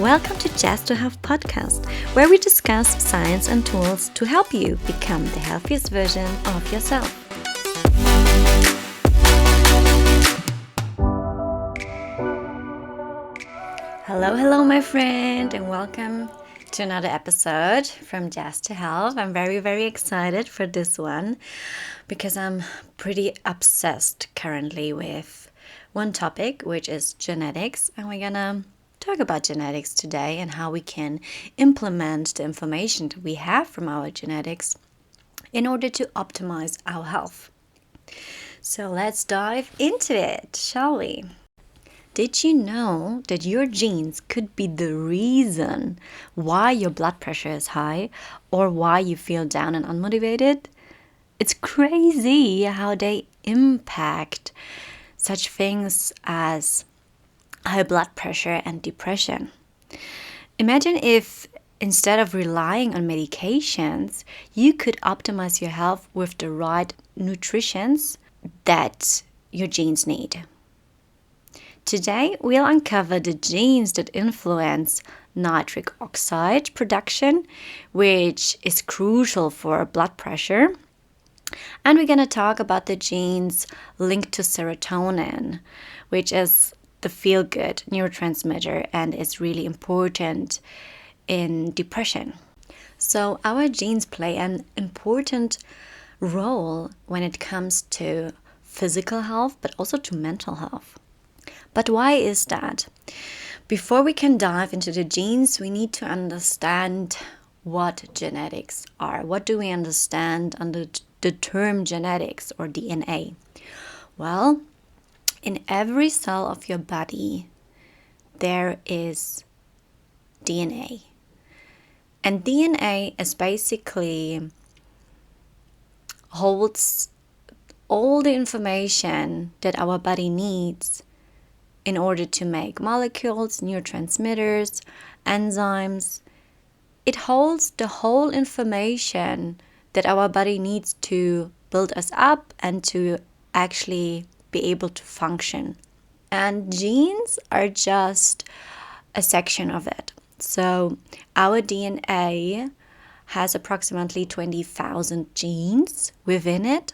Welcome to Just to Health podcast, where we discuss science and tools to help you become the healthiest version of yourself. Hello, my friend, and welcome to another episode from Just to Health. I'm very excited for this one because I'm pretty obsessed currently with one topic, which is genetics, and we're gonna talk about genetics today and how we can implement the information that we have from our genetics in order to optimize our health. So let's dive into it, shall we? Did you know that your genes could be the reason why your blood pressure is high or why you feel down and unmotivated? It's crazy how they impact such things as high blood pressure and depression. Imagine if instead of relying on medications, you could optimize your health with the right nutritions that your genes need. Today, we'll uncover the genes that influence nitric oxide production, which is crucial for blood pressure. And we're going to talk about the genes linked to serotonin, which is the feel-good neurotransmitter and is really important in depression. So our genes play an important role when it comes to physical health, but also to mental health. But why is that? Before we can dive into the genes, we need to understand what genetics are. What do we understand under the term genetics or DNA? Well, in every cell of your body, there is DNA. And DNA is basically holds all the information that our body needs in order to make molecules, neurotransmitters, enzymes. It holds the whole information that our body needs to build us up and to actually be able to function. And genes are just a section of it. So our DNA has approximately 20,000 genes within it.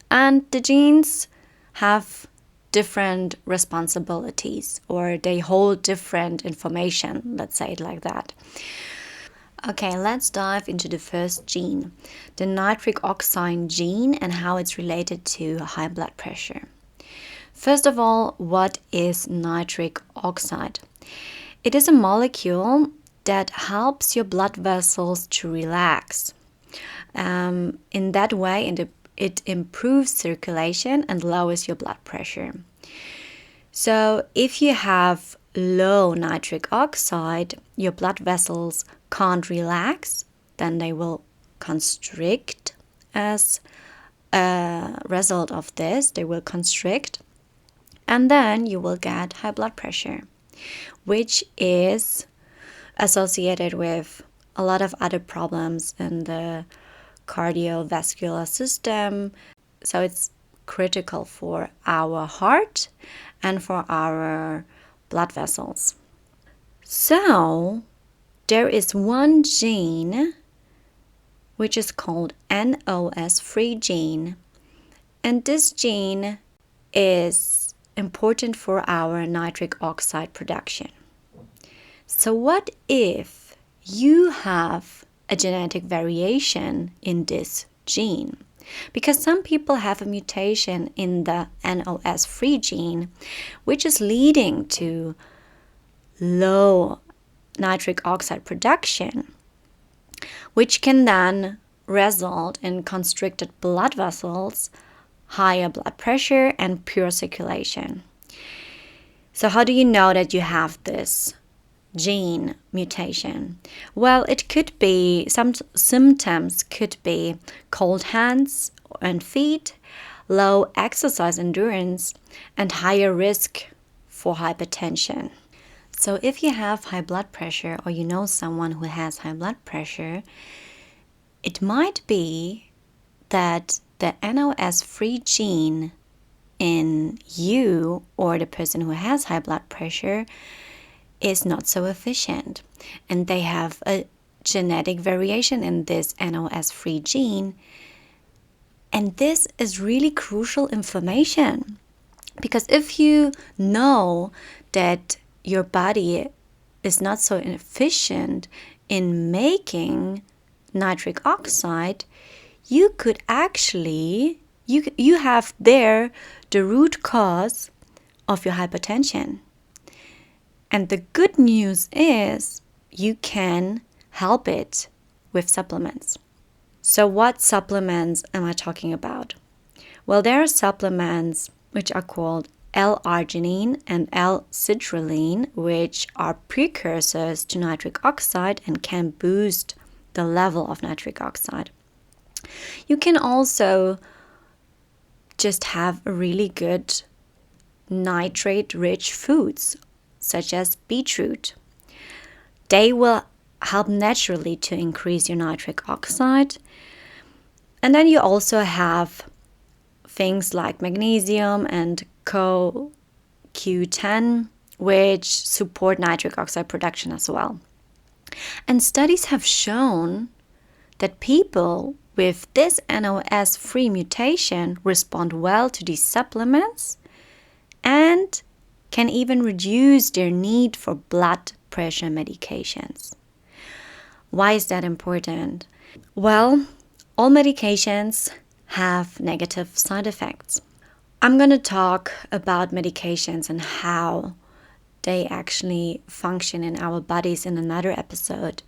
And the genes have different responsibilities, or they hold different information, let's say it like that. Okay, let's dive into the first gene, the nitric oxide gene, and how it's related to high blood pressure. First of all, what is nitric oxide? It is a molecule that helps your blood vessels to relax. In that way, it improves circulation and lowers your blood pressure. So if you have low nitric oxide, your blood vessels can't relax, then they will constrict. As a result of this, they will constrict, and then you will get high blood pressure, which is associated with a lot of other problems in the cardiovascular system. So it's critical for our heart and for our blood vessels. So there is one gene which is called NOS3 gene, and this gene is important for our nitric oxide production. So what if you have a genetic variation in this gene? Because some people have a mutation in the NOS3 gene, which is leading to low nitric oxide production, which can then result in constricted blood vessels, higher blood pressure, and poor circulation. So how do you know that you have this gene mutation? Well, it could be, some symptoms could be cold hands and feet, low exercise endurance, and higher risk for hypertension. So if you have high blood pressure, or you know someone who has high blood pressure, it might be that the NOS3 gene in you or the person who has high blood pressure is not so efficient, and they have a genetic variation in this NOS3 gene. And this is really crucial information, because if you know that your body is not so efficient in making nitric oxide, you could actually, you have there the root cause of your hypertension. And the good news is you can help it with supplements. So what supplements am I talking about? Well, there are supplements which are called L-arginine and L-citrulline, which are precursors to nitric oxide and can boost the level of nitric oxide. You can also just have really good nitrate-rich foods, such as beetroot. They will help naturally to increase your nitric oxide. And then you also have things like magnesium and CoQ10, which support nitric oxide production as well. And studies have shown that people with this NOS3 mutation respond well to these supplements and can even reduce their need for blood pressure medications. Why is that important? Well, all medications have negative side effects. I'm going to talk about medications and how they actually function in our bodies in another episode.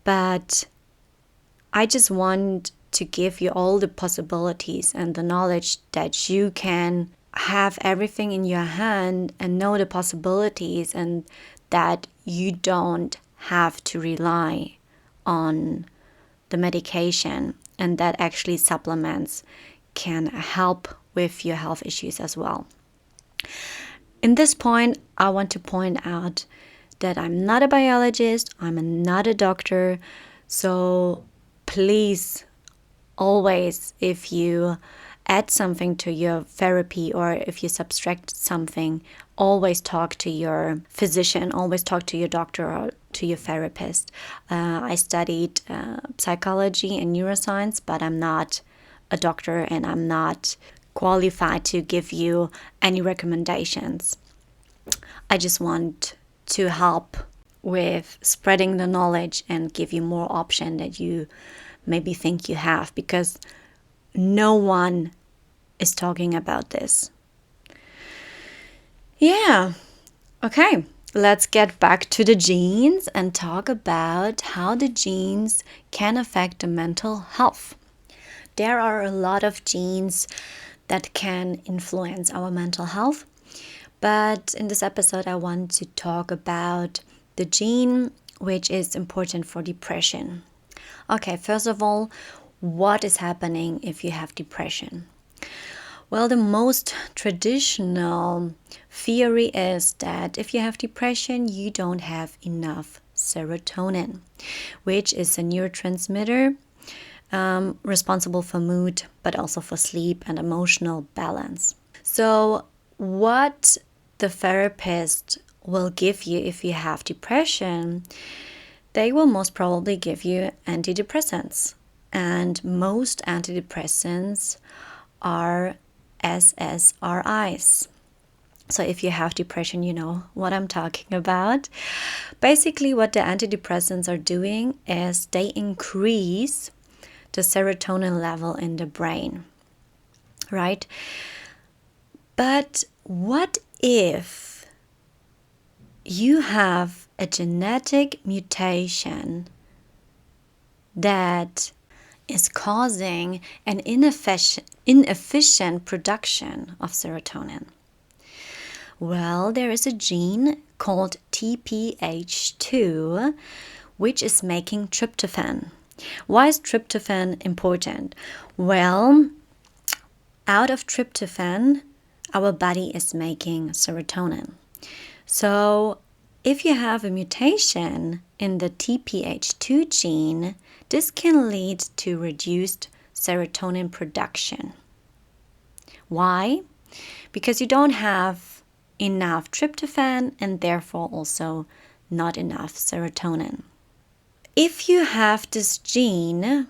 But I just want to give you all the possibilities and the knowledge that you can have everything in your hand and know the possibilities, and that you don't have to rely on the medication, and that actually supplements can help with your health issues as well. In this point, I want to point out that I'm not a biologist, I'm not a doctor, so please always, if you add something to your therapy or if you subtract something, always talk to your physician, always talk to your doctor or to your therapist. I studied psychology and neuroscience, but I'm not a doctor and I'm not qualified to give you any recommendations. I just want to help with spreading the knowledge and give you more option that you maybe think you have, because no one is talking about this. Yeah, okay. Let's get back to the genes and talk about how the genes can affect the mental health. There are a lot of genes that can influence our mental health, but in this episode I want to talk about the gene which is important for depression. Okay, first of all, what is happening if you have depression? Well, the most traditional theory is that if you have depression, you don't have enough serotonin, which is a neurotransmitter responsible for mood, but also for sleep and emotional balance. So what the therapist will give you if you have depression, they will most probably give you antidepressants. And most antidepressants are SSRIs. So if you have depression, you know what I'm talking about. Basically, what the antidepressants are doing is they increase the serotonin level in the brain, right? But what if you have a genetic mutation that is causing an inefficient production of serotonin? Well, there is a gene called TPH2 which is making tryptophan. Why is tryptophan important? Well, out of tryptophan, our body is making serotonin. So if you have a mutation in the TPH2 gene, this can lead to reduced serotonin production. Why? Because you don't have enough tryptophan and therefore also not enough serotonin. If you have this gene,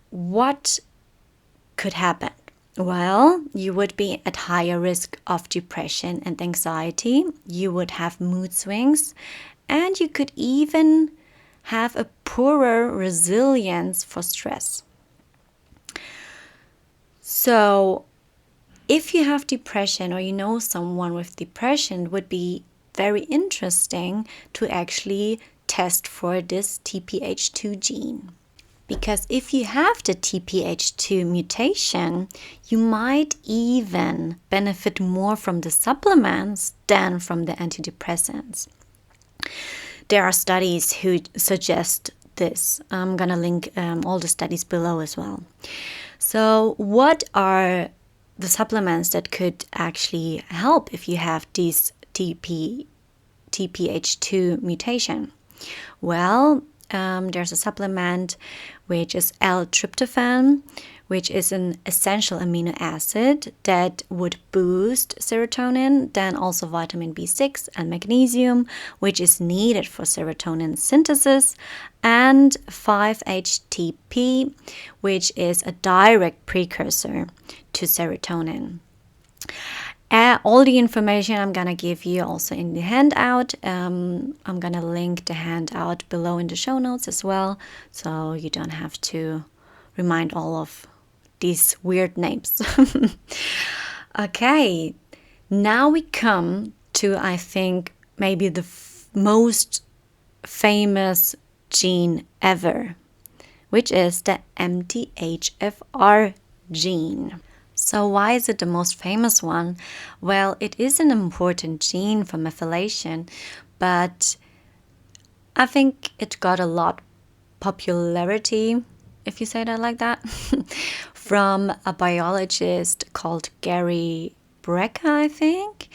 what could happen? Well, you would be at higher risk of depression and anxiety. You would have mood swings, and you could even have a poorer resilience for stress. So, if you have depression or you know someone with depression, it would be very interesting to actually test for this TPH2 gene. Because if you have the TPH2 mutation, you might even benefit more from the supplements than from the antidepressants. There are studies who suggest this. I'm going to link all the studies below as well. So what are the supplements that could actually help if you have this TPH2 mutation? Well, there's a supplement which is L-tryptophan, which is an essential amino acid that would boost serotonin, then also vitamin B6 and magnesium, which is needed for serotonin synthesis, and 5-HTP, which is a direct precursor to serotonin. All the information I'm going to give you also in the handout. I'm going to link the handout below in the show notes as well, so you don't have to remind all of these weird names. Okay, now we come to, I think, maybe the most famous gene ever, which is the MTHFR gene. So why is it the most famous one? Well, it is an important gene for methylation, but I think it got a lot popularity, if you say that like that, from a biologist called Garry, I think.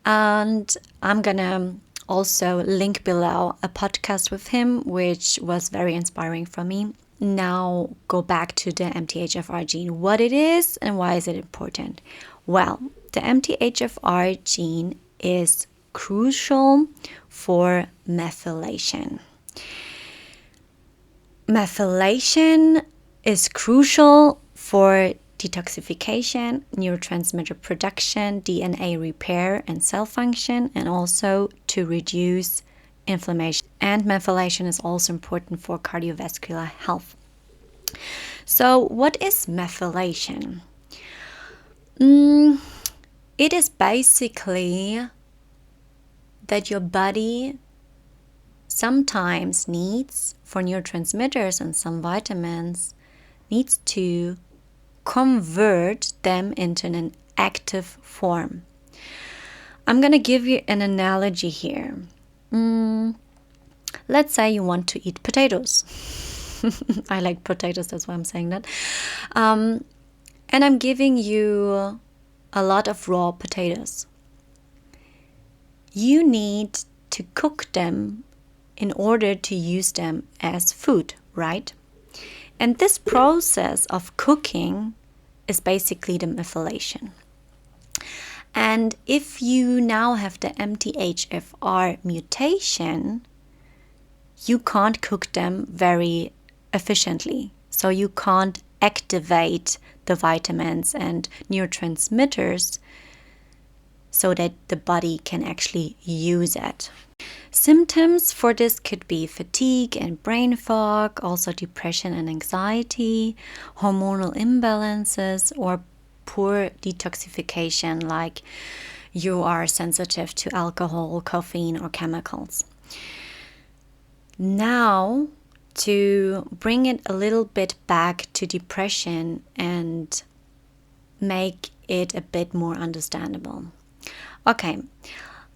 And I'm gonna also link below a podcast with him, which was very inspiring for me. Now go back to the MTHFR gene, what it is and why is it important? Well, the MTHFR gene is crucial for methylation. Methylation is crucial for detoxification, neurotransmitter production, DNA repair and cell function, and also to reduce inflammation. And methylation is also important for cardiovascular health. So what is methylation? It is basically that your body sometimes needs, for neurotransmitters and some vitamins, needs to convert them into an active form. I'm going to give you an analogy here. Let's say you want to eat potatoes. I like potatoes, that's why I'm saying that. And I'm giving you a lot of raw potatoes. You need to cook them in order to use them as food, right? And this process of cooking is basically the methylation. And if you now have the MTHFR mutation, you can't cook them very efficiently. So you can't activate the vitamins and neurotransmitters so that the body can actually use it. Symptoms for this could be fatigue and brain fog, also depression and anxiety, hormonal imbalances, or poor detoxification, like you are sensitive to alcohol, caffeine, or chemicals. Now, to bring it a little bit back to depression and make it a bit more understandable. Okay,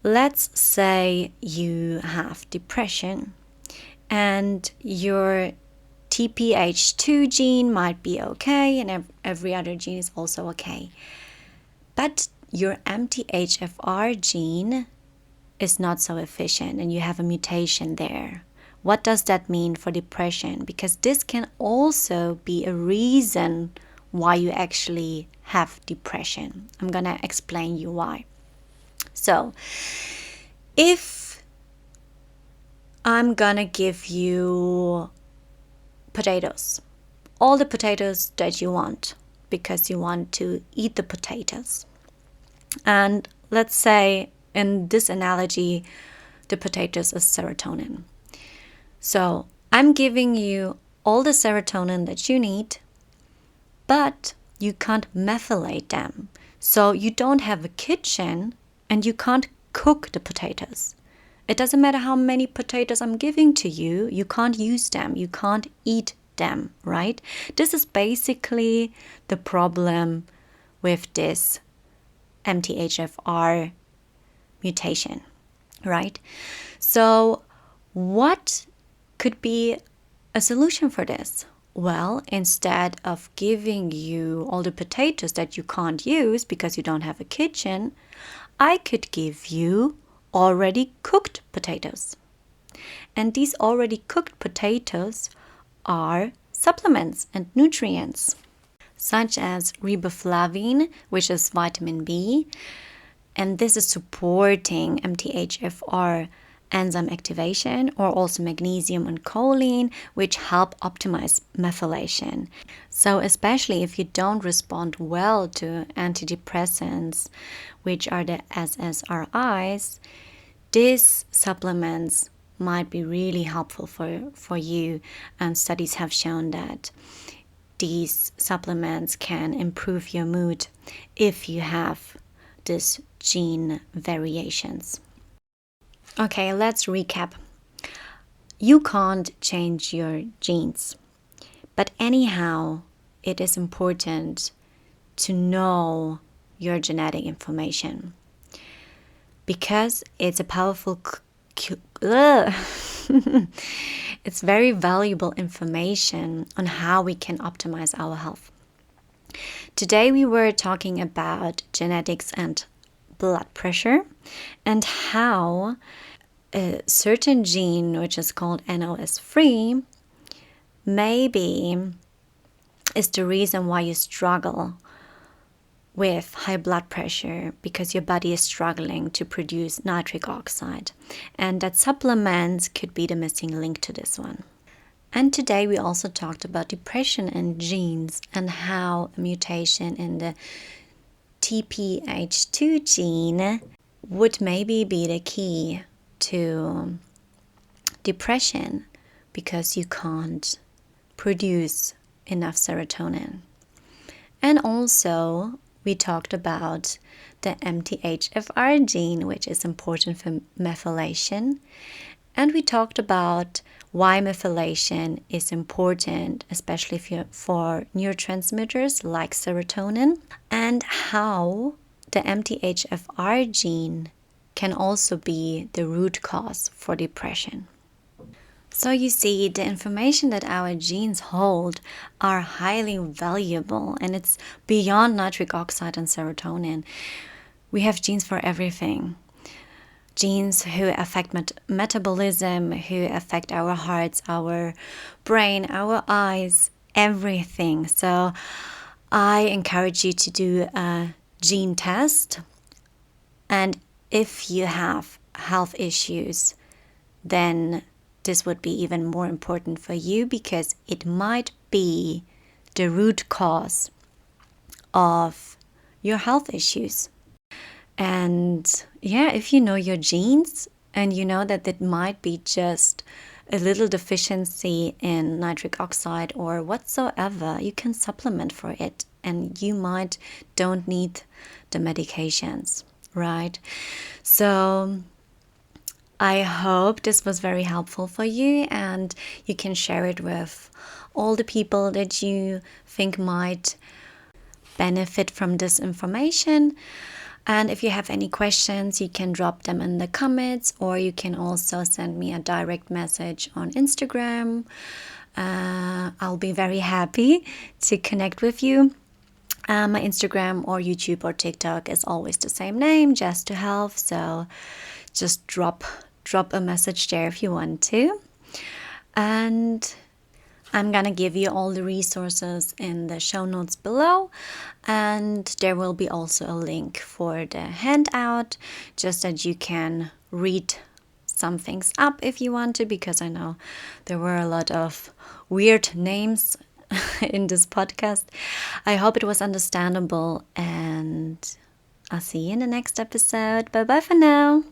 let's say you have depression and your TPH2 gene might be okay and every other gene is also okay. But your MTHFR gene is not so efficient and you have a mutation there. What does that mean for depression? Because this can also be a reason why you actually have depression. I'm gonna explain you why. So, if I'm gonna give you potatoes. All the potatoes that you want, because you want to eat the potatoes. And let's say in this analogy, the potatoes is serotonin. So I'm giving you all the serotonin that you need, but you can't methylate them. So you don't have a kitchen and you can't cook the potatoes. It doesn't matter how many potatoes I'm giving to you, you can't use them, you can't eat them, right? This is basically the problem with this MTHFR mutation, right? So what could be a solution for this? Well, instead of giving you all the potatoes that you can't use because you don't have a kitchen, I could give you already cooked potatoes. And these already cooked potatoes are supplements and nutrients, such as riboflavin, which is vitamin B, and this is supporting MTHFR enzyme activation, or also magnesium and choline, which help optimize methylation. So especially if you don't respond well to antidepressants, which are the SSRIs, these supplements might be really helpful for you. And studies have shown that these supplements can improve your mood if you have these gene variations. Okay, let's recap. You can't change your genes, but anyhow, it is important to know your genetic information because it's a powerful it's very valuable information on how we can optimize our health. Today we were talking about genetics and blood pressure and how a certain gene, which is called NOS3, maybe is the reason why you struggle with high blood pressure, because your body is struggling to produce nitric oxide, and that supplements could be the missing link to this one. And today we also talked about depression and genes and how a mutation in the TPH2 gene would maybe be the key to depression because you can't produce enough serotonin. And also we talked about the MTHFR gene, which is important for methylation. And we talked about why methylation is important, especially for neurotransmitters like serotonin, and how the MTHFR gene can also be the root cause for depression. So you see, the information that our genes hold are highly valuable, and it's beyond nitric oxide and serotonin. We have genes for everything. Genes who affect metabolism, who affect our hearts, our brain, our eyes, everything. So I encourage you to do a gene test. And if you have health issues, then this would be even more important for you because it might be the root cause of your health issues. And yeah, if you know your genes and you know that it might be just a little deficiency in nitric oxide or whatsoever, you can supplement for it and you might don't need the medications, right? So I hope this was very helpful for you and you can share it with all the people that you think might benefit from this information. And if you have any questions, you can drop them in the comments, or you can also send me a direct message on Instagram. I'll be very happy to connect with you. My Instagram or YouTube or TikTok is always the same name, Just to Health. So just drop a message there if you want to. And I'm gonna give you all the resources in the show notes below, and there will be also a link for the handout just that you can read sum things up if you want to, because I know there were a lot of weird names in this podcast. I hope it was understandable, and I'll see you in the next episode. Bye bye for now.